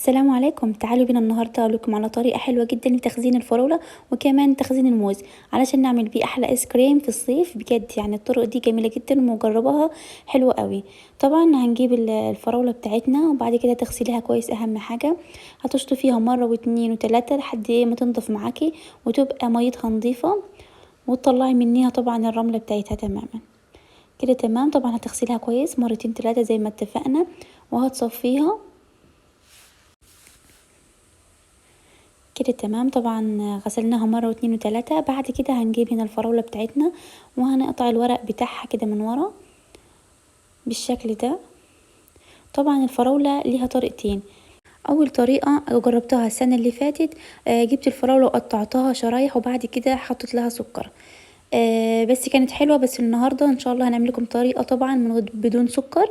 السلام عليكم. تعالوا بينا النهارده اقول لكم على طريقه حلوه جدا لتخزين الفراوله وكمان تخزين الموز علشان نعمل بيه احلى ايس كريم في الصيف. بجد يعني الطرق دي جميله جدا ومجرباها حلوه قوي. طبعا هنجيب الفراوله بتاعتنا وبعد كده تغسليها كويس. اهم حاجه هتشطفيها مره واتنين وتلاته لحد ما تنضف معاكي وتبقى ميتها نظيفه، وتطلعي منيها طبعا الرمله بتاعتها تماما كده. تمام. طبعا هتغسليها كويس مرتين تلاته زي ما اتفقنا وهتصفيها كده. تمام. طبعا غسلناها مرة واتنين وتلاتة. بعد كده هنجيب هنا الفراولة بتاعتنا وهنقطع الورق بتاعها كده من ورا بالشكل ده. طبعا الفراولة ليها طريقتين. اول طريقة جربتها السنة اللي فاتت، جبت الفراولة وقطعتها شرايح وبعد كده حطيت لها سكر، بس كانت حلوة. بس النهاردة ان شاء الله هنعمل لكم طريقة طبعا بدون سكر.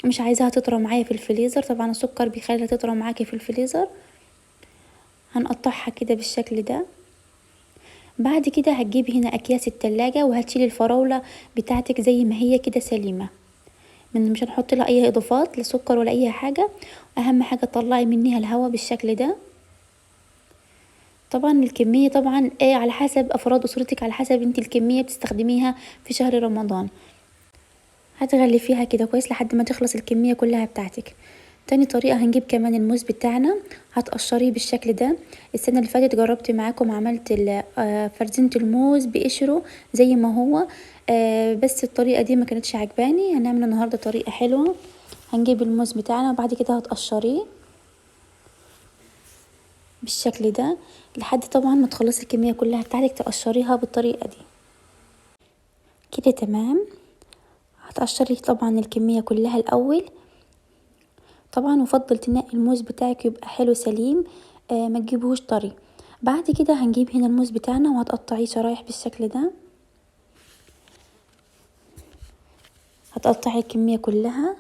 مش عايزاها تطرى معايا في الفريزر، طبعا السكر بيخليها تطرى معاكي في الفريزر. هنقطعها كده بالشكل ده. بعد كده هتجيبي هنا اكياس التلاجة وهتشيلي الفراولة بتاعتك زي ما هي كده سليمة، مش هنحط لها اي اضافات لا سكر ولا اي حاجة. اهم حاجة تطلعي منها الهواء بالشكل ده. طبعا الكمية طبعا على حسب افراد اسرتك، على حسب انت الكمية بتستخدميها في شهر رمضان. هتغلفيها كده كويس لحد ما تخلص الكمية كلها بتاعتك. تاني طريقة هنجيب كمان الموز بتاعنا هتقشريه بالشكل ده. السنة اللي فاتت جربت معاكم عملت فرزنة الموز بقشره زي ما هو، بس الطريقة دي ما كانتش عجباني. هنعمل النهاردة طريقة حلوة. هنجيب الموز بتاعنا وبعد كده هتقشريه بالشكل ده لحد طبعا ما تخلصي الكمية كلها بتاعتك تقشريها بالطريقة دي كده. تمام. هتقشري طبعا الكمية كلها الاول. طبعا وفضل تنقي الموز بتاعك يبقى حلو سليم، ما تجيبوش طري. بعد كده هنجيب هنا الموز بتاعنا وهتقطعيه شرايح بالشكل ده. هتقطعي الكمية كلها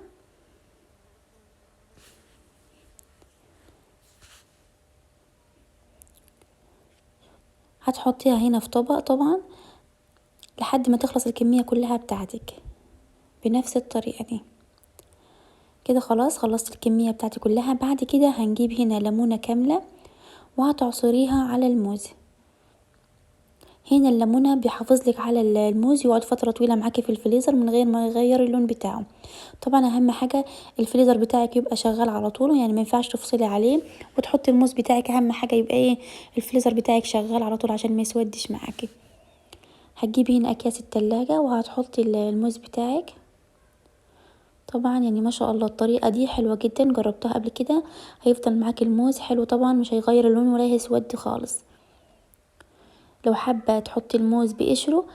هتحطيها هنا في طبق طبعا لحد ما تخلص الكمية كلها بتاعتك بنفس الطريقة دي كده. خلاص خلصت الكمية بتاعتي كلها. بعد كده هنجيب هنا ليمونة كاملة وهتعصريها على الموز. هنا الليمونة بيحافظ لك على الموز يقعد فترة طويلة معاكي في الفريزر من غير ما يغير اللون بتاعه. طبعا اهم حاجة الفريزر بتاعك يبقى شغال على طول، يعني ما ينفعش تفصلي عليه وتحطي الموز بتاعك. اهم حاجة يبقى الفريزر بتاعك شغال على طول عشان ما يسودش معاكي. هتجيبي هنا اكياس التلاجة وهتحطي الموز بتاعك. طبعا يعني ما شاء الله الطريقة دي حلوة جدا، جربتها قبل كده. هيفضل معاكي الموز حلو طبعا، مش هيغير اللون ولا هيسود خالص. لو حابة تحطي الموز بقشره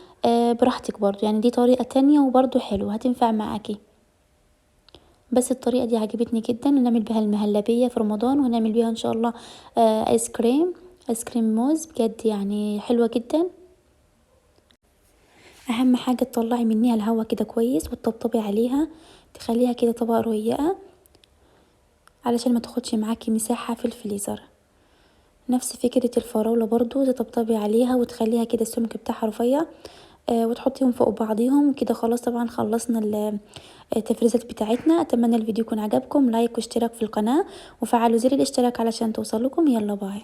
براحتك برضو، يعني دي طريقة تانية وبرضو حلوة هتنفع معاكي. بس الطريقة دي عجبتني جدا ونعمل بها المهلبية في رمضان وهنعمل بيها ان شاء الله ايس كريم. ايس كريم موز بجد يعني حلوة جدا. اهم حاجة تطلعي منيها الهواء كده كويس وتطبطبي عليها تخليها كده طبقة رقيقة علشان ما تاخدش معاكي مساحة في الفريزر. نفس فكرة الفراولة برضو تطبطبي عليها وتخليها كده السمك بتاعها رفيع، وتحطيهم فوق بعضيهم كده. خلاص طبعا خلصنا التفريزات بتاعتنا. اتمنى الفيديو يكون عجبكم. لايك واشتراك في القناة وفعلوا زر الاشتراك علشان توصلكم. يلا باي.